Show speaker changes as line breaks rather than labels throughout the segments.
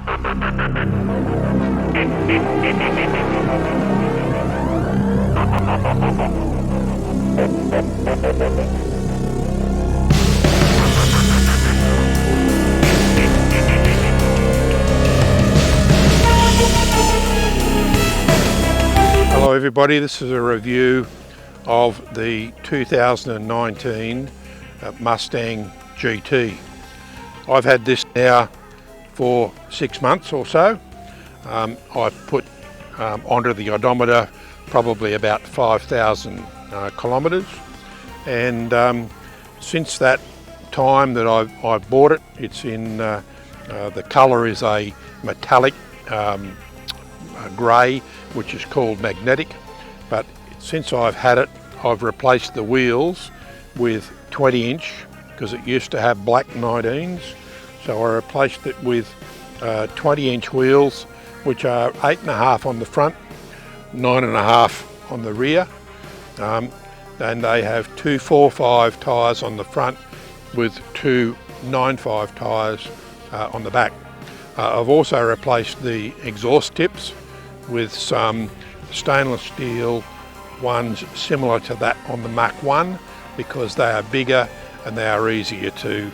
Hello everybody, this is a review of the 2019 Mustang GT. I've had this now for 6 months or so. I've put onto the odometer probably about 5,000 kilometres, and since that time that I've bought it, it's in the colour is a metallic grey, which is called magnetic, but since I've had it, I've replaced the wheels with 20-inch because it used to have black 19s, so I replaced it with 20-inch wheels, which are 8.5 on the front, 9.5 on the rear, and they have two 4.5 tyres on the front with two 9.5 tyres on the back. I've also replaced the exhaust tips with some stainless steel ones similar to that on the Mach 1 because they are bigger and they are easier to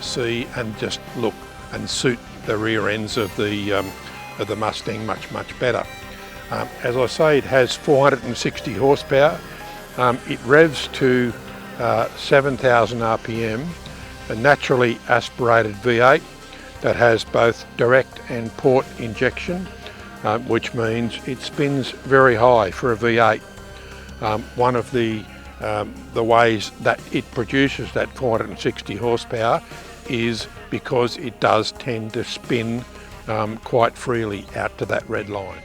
see and just look and suit the rear ends of the Mustang much better. As I say, it has 460 horsepower. It revs to 7,000 RPM, a naturally aspirated V8 that has both direct and port injection, which means it spins very high for a V8. One of the ways that it produces that 460 horsepower is because it does tend to spin quite freely out to that red line.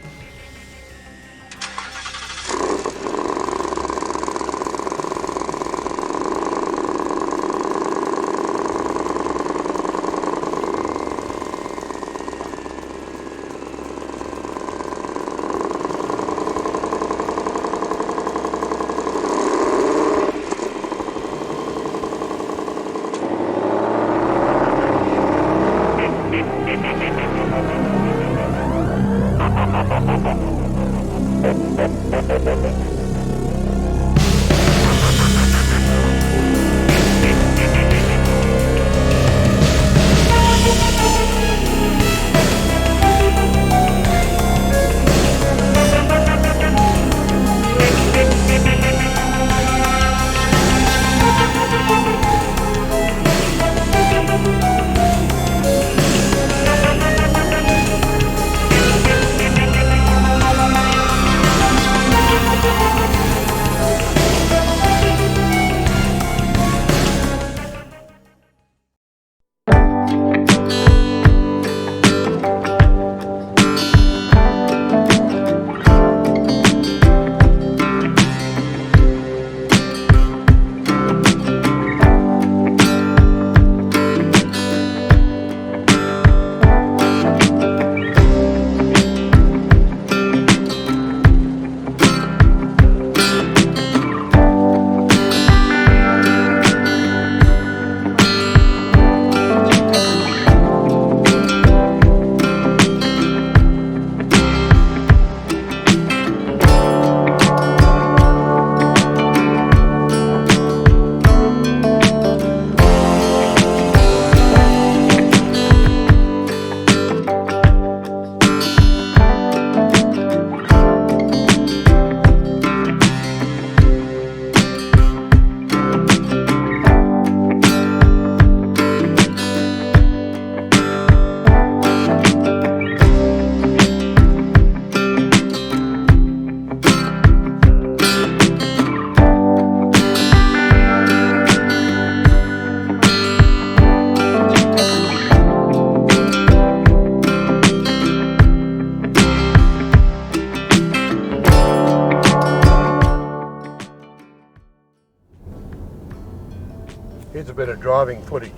Here's a bit of driving footage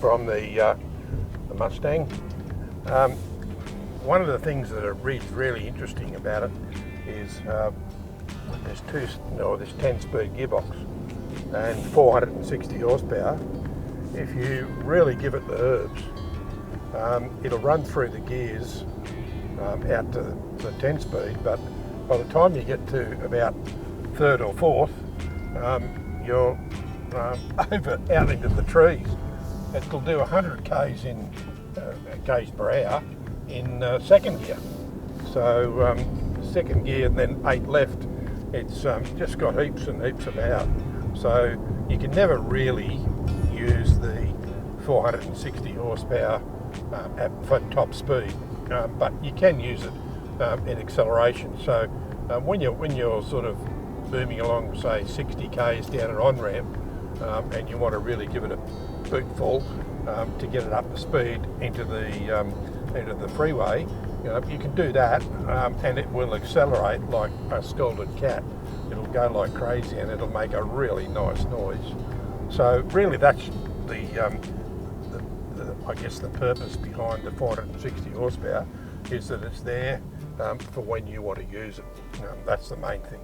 from the Mustang. One of the things that are really interesting about it is this 10-speed gearbox and 460 horsepower. If you really give it the herbs, it'll run through the gears out to the 10 speed, but by the time you get to about third or fourth, you're over out into the trees. It'll do 100 k's in k's per hour in second gear. So second gear and then 8 left. It's just got heaps and heaps of power. So you can never really use the 460 horsepower for top speed, but you can use it in acceleration. So when you're sort of booming along, say 60 k's down an on-ramp, and you want to really give it a bootful to get it up to speed into the freeway, you can do that, and it will accelerate like a scalded cat. It'll go like crazy and it'll make a really nice noise. So really that's I guess the purpose behind the 460 horsepower is that it's there for when you want to use it. That's the main thing.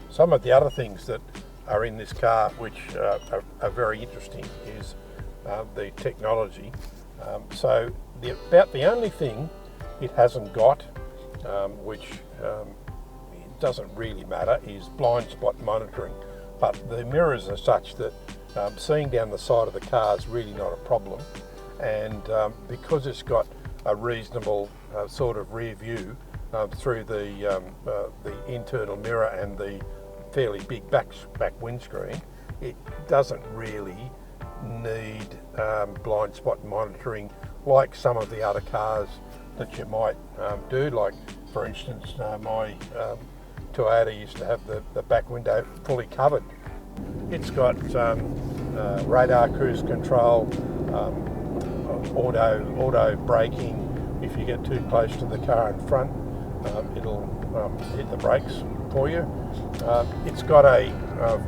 Some of the other things that are in this car which are very interesting is the technology. So about the only thing it hasn't got, which it doesn't really matter, is blind spot monitoring. But the mirrors are such that seeing down the side of the car is really not a problem. And because it's got a reasonable sort of rear view through the internal mirror and the fairly big back windscreen, it doesn't really need blind spot monitoring like some of the other cars that you might do. Like for instance, my Toyota used to have the back window fully covered. It's got radar cruise control, auto braking. If you get too close to the car in front, it'll hit the brakes for you. It's got a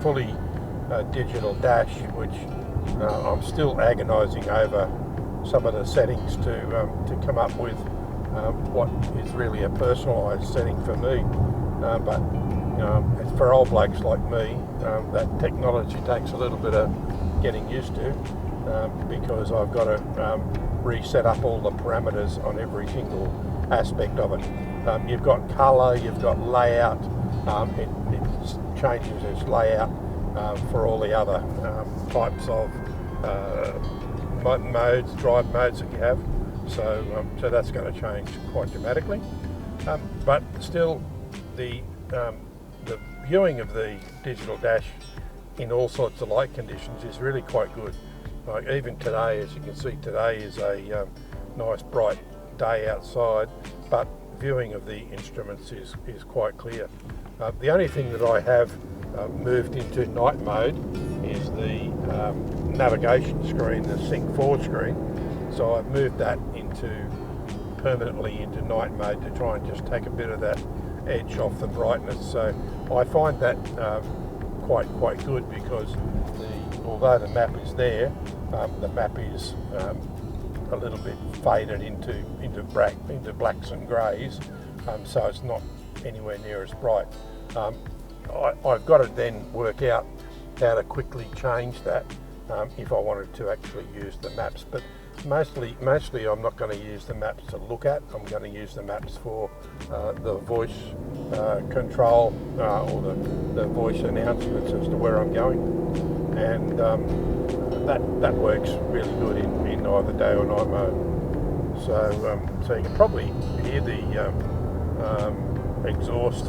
fully digital dash, which I'm still agonising over some of the settings to come up with what is really a personalised setting for me. But for old blokes like me, that technology takes a little bit of getting used to, because I've got to reset up all the parameters on every single aspect of it. You've got colour, you've got layout, it changes its layout for all the other types of modes, drive modes that you have. So that's going to change quite dramatically. But still, the viewing of the digital dash in all sorts of light conditions is really quite good. Like even today, as you can see, today is a nice bright day outside, but viewing of the instruments is quite clear. The only thing that I have moved into night mode is the navigation screen, the Sync 4 screen. So I've moved that permanently into night mode to try and just take a bit of that edge off the brightness. So I find that quite good, because although the map is there, the map is a little bit faded into blacks and greys, so it's not anywhere near as bright. I've got to then work out how to quickly change that if I wanted to actually use the maps. But mostly I'm not going to use the maps to look at. I'm going to use the maps for the voice control or the voice announcements as to where I'm going, and that works really good in either day or night mode. So you can probably hear the exhaust,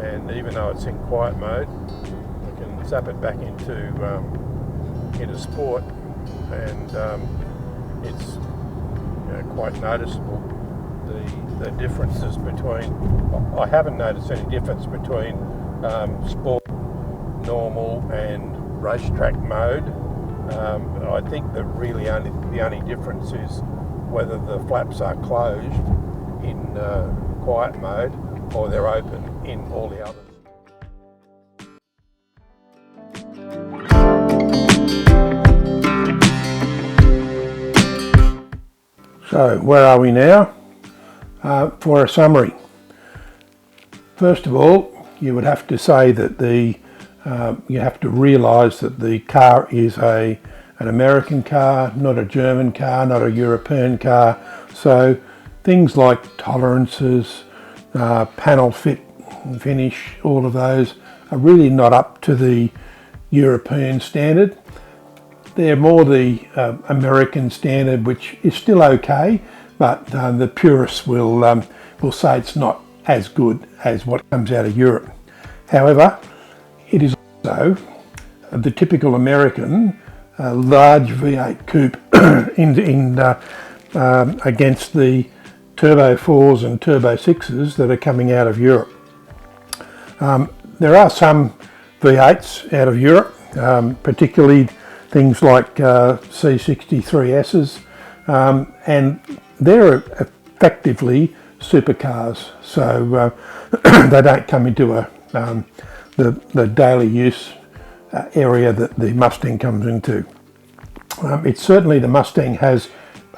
and even though it's in quiet mode, we can zap it back into sport, and it's quite noticeable. The differences between, I haven't noticed any difference between sport, normal and racetrack mode. I think that really the only difference is whether the flaps are closed in quiet mode or they're open in all the others. So where are we now? For a summary. First of all, you would have to say that you have to realise that the car is a an American car, not a German car, not a European car. So things like tolerances, panel fit and finish, all of those are really not up to the European standard. They're more the American standard, which is still okay, but the purists will say it's not as good as what comes out of Europe. However, it is also the typical American large V8 coupe against the Turbo 4s and Turbo 6s that are coming out of Europe. There are some V8s out of Europe, particularly things like C63Ss, and they're effectively supercars, so they don't come into the daily use area that the Mustang comes into. It's certainly, the Mustang has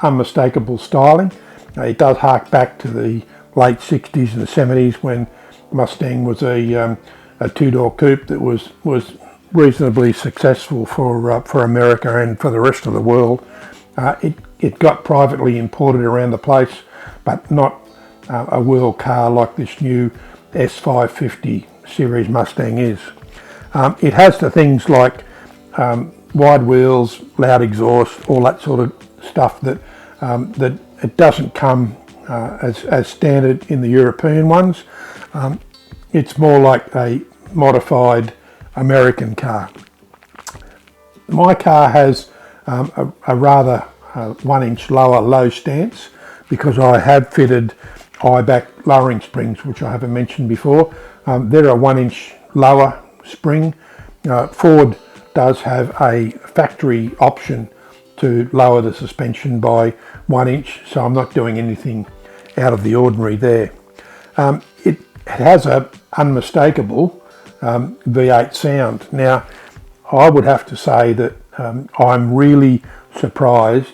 unmistakable styling. It does hark back to the late 60s and the 70s when Mustang was a two-door coupe that was reasonably successful for America and for the rest of the world. It got privately imported around the place, but not a world car like this new S550 series Mustang is. It has the things like wide wheels, loud exhaust, all that sort of stuff that it doesn't come as standard in the European ones. It's more like a modified American car. My car has a rather 1 inch lower low stance because I have fitted eye-back lowering springs, which I haven't mentioned before. They're a 1 inch lower spring. Ford does have a factory option to lower the suspension by 1 inch, so I'm not doing anything out of the ordinary there. It has a unmistakable V8 sound. Now, I would have to say that I'm really surprised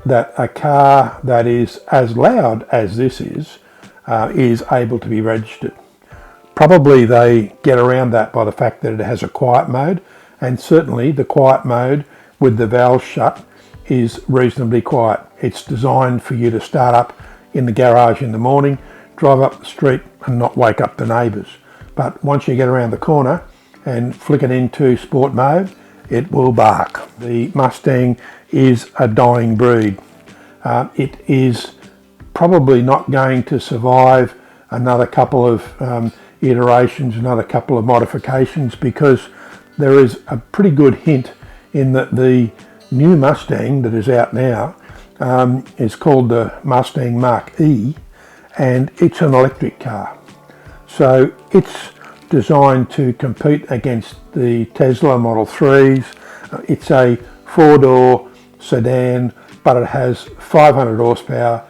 that a car that is as loud as this is able to be registered. Probably they get around that by the fact that it has a quiet mode, and certainly the quiet mode with the valves shut is reasonably quiet. It's designed for you to start up in the garage in the morning, drive up the street and not wake up the neighbours. But once you get around the corner and flick it into sport mode, it will bark. The Mustang is a dying breed. It is probably not going to survive another couple of iterations, another couple of modifications, because there is a pretty good hint in that the new Mustang that is out now is called the Mustang Mach-E, and it's an electric car. So it's designed to compete against the Tesla Model 3s. It's a four-door sedan, but it has 500 horsepower.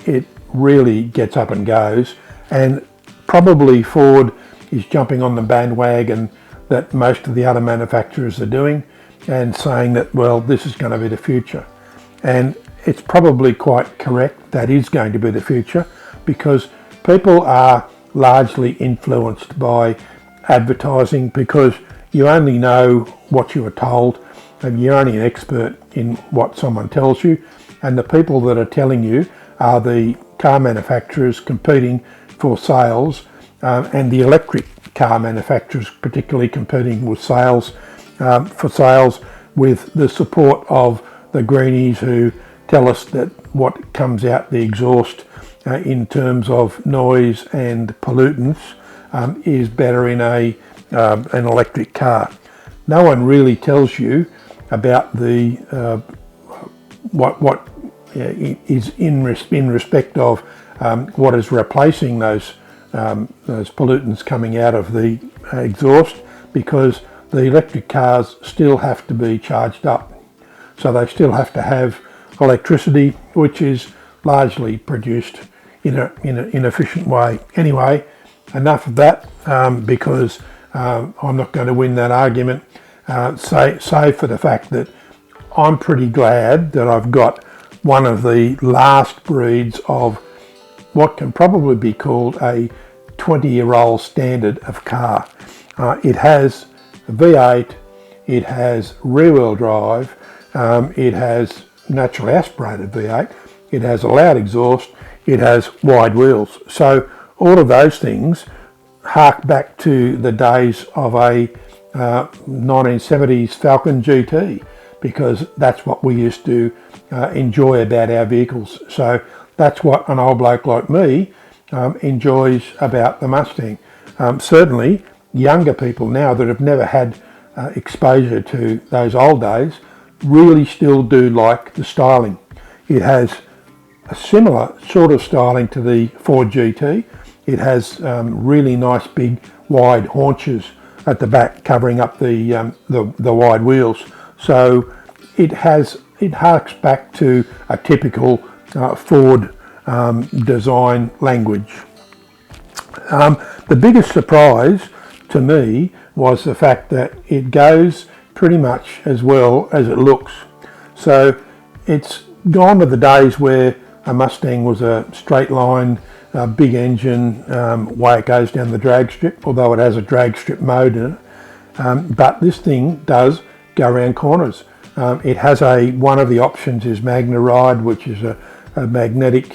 It really gets up and goes, and probably Ford is jumping on the bandwagon that most of the other manufacturers are doing and saying that, well, this is going to be the future. And it's probably quite correct, that is going to be the future, because people are largely influenced by advertising, because you only know what you were told and you're only an expert in what someone tells you, and the people that are telling you are the car manufacturers competing for sales, and the electric car manufacturers particularly competing with sales for sales with the support of the greenies who tell us that what comes out the exhaust in terms of noise and pollutants is better in an electric car. No one really tells you about the what is in respect of what is replacing those pollutants coming out of the exhaust, because the electric cars still have to be charged up. So they still have to have electricity, which is largely produced in an inefficient way. Anyway, enough of that, because I'm not going to win that argument, save for the fact that I'm pretty glad that I've got one of the last breeds of what can probably be called a 20-year-old standard of car. It has a V8, it has rear-wheel drive, it has naturally aspirated V8, it has a loud exhaust, it has wide wheels. So all of those things hark back to the days of a 1970s Falcon GT, because that's what we used to enjoy about our vehicles. So that's what an old bloke like me enjoys about the Mustang. Certainly younger people now that have never had exposure to those old days really still do like the styling. It has a similar sort of styling to the Ford GT. It has really nice big wide haunches at the back covering up the wide wheels. So it harks back to a typical Ford design language. The biggest surprise to me was the fact that it goes pretty much as well as it looks. So it's gone to the days where a Mustang was a straight line, big engine, way it goes down the drag strip, although it has a drag strip mode in it. But this thing does go around corners. It has one of the options is Magna Ride, which is a magnetic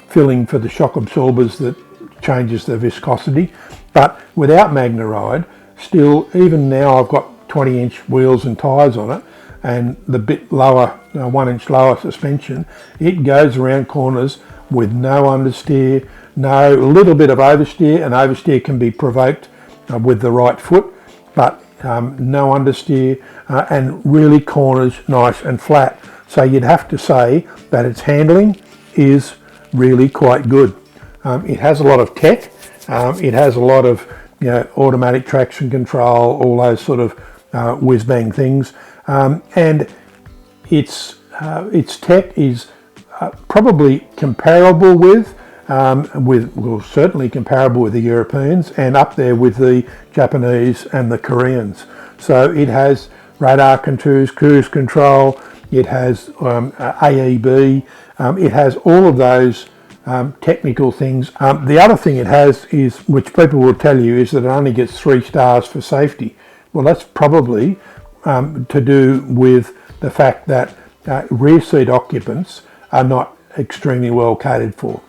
filling for the shock absorbers that changes the viscosity. But without Magna Ride, still, even now I've got 20-inch wheels and tyres on it, and the bit lower, 1 inch lower suspension, it goes around corners with no understeer, a little bit of oversteer, and oversteer can be provoked with the right foot, but no understeer, and really corners nice and flat. So you'd have to say that its handling is really quite good. It has a lot of tech. It has a lot of automatic traction control, all those sort of whiz-bang things, and its tech is probably comparable with certainly comparable with the Europeans, and up there with the Japanese and the Koreans. So it has radar controls, cruise control, it has AEB, it has all of those technical things. The other thing it has is, which people will tell you, is that it only gets 3 stars for safety. Well, that's probably to do with the fact that rear seat occupants are not extremely well catered for.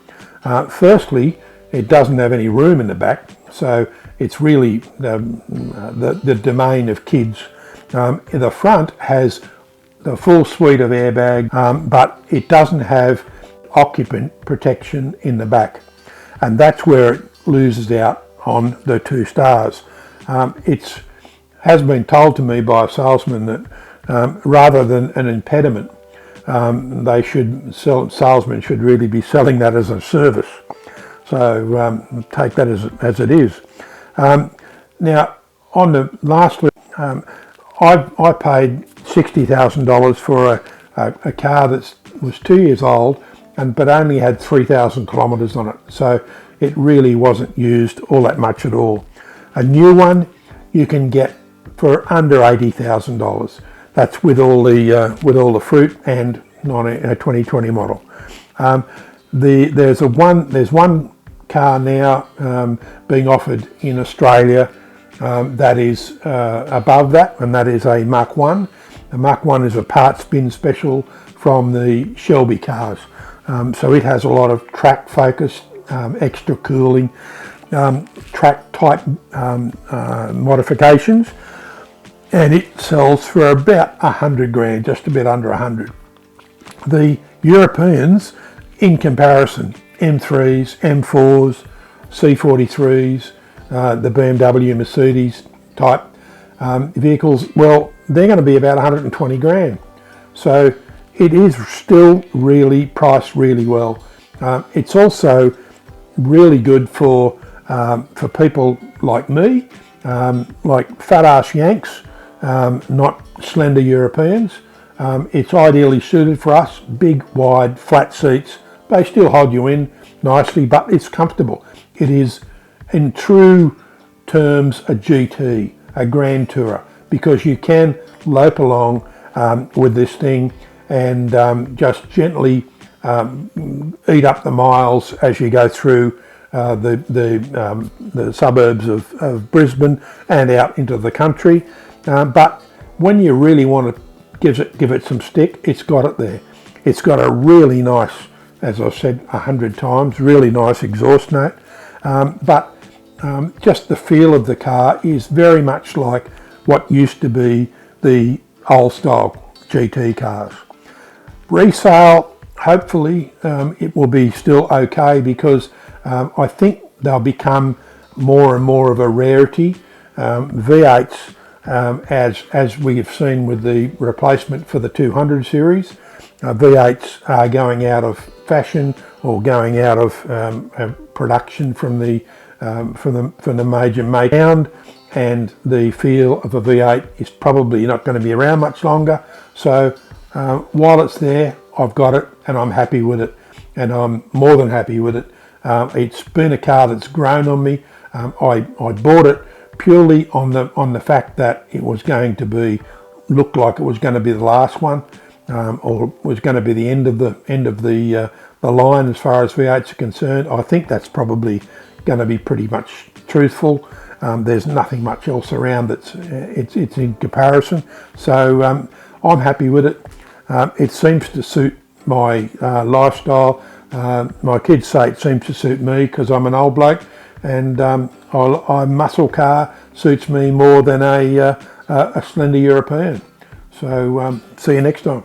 Firstly, it doesn't have any room in the back, so it's really the domain of kids. The front has the full suite of airbag, but it doesn't have occupant protection in the back, and that's where it loses out on the 2 stars. It has been told to me by a salesman that rather than an impediment, salesmen should really be selling that as a service. So take that as it is. Now, on the lastly, I paid $60,000 for a car that was 2 years old, but only had 3,000 kilometres on it. So it really wasn't used all that much at all. A new one you can get for under $80,000. That's with all the fruit and 2020 model. There's one car now being offered in Australia that is above that, and that is a Mark 1. The Mark 1 is a parts bin special from the Shelby cars. So it has a lot of track focus, extra cooling, track type modifications, and it sells for about 100 grand, just a bit under 100. The Europeans, in comparison, M3s, M4s, C43s, the BMW, Mercedes type vehicles, well, they're going to be about 120 grand. So it is still really priced really well. It's also really good for people like me, like fat ass Yanks, not slender Europeans. It's ideally suited for us. Big, wide, flat seats. They still hold you in nicely, but it's comfortable. It is, in true terms, a GT, a Grand Tourer, because you can lope along with this thing and just gently eat up the miles as you go through the suburbs of Brisbane and out into the country. But when you really want to give it some stick, it's got it there. It's got a really nice, as I've said 100 times, really nice exhaust note, but just the feel of the car is very much like what used to be the old style GT cars. Resale, hopefully it will be still okay, because I think they'll become more and more of a rarity. V8s, as we have seen with the replacement for the 200 series, V8s are going out of fashion or going out of production from the major make. And the feel of a V8 is probably not going to be around much longer. So while it's there, I've got it and I'm happy with it, and I'm more than happy with it. It's been a car that's grown on me. I bought it purely on the fact that it was going to look like it was going to be the last one, or was going to be the end of the line as far as V8s are concerned. I think that's probably going to be pretty much truthful. There's nothing much else around that's it's in comparison. So I'm happy with it. It seems to suit my lifestyle. My kids say it seems to suit me because I'm an old bloke, and a muscle car suits me more than a slender European. So see you next time.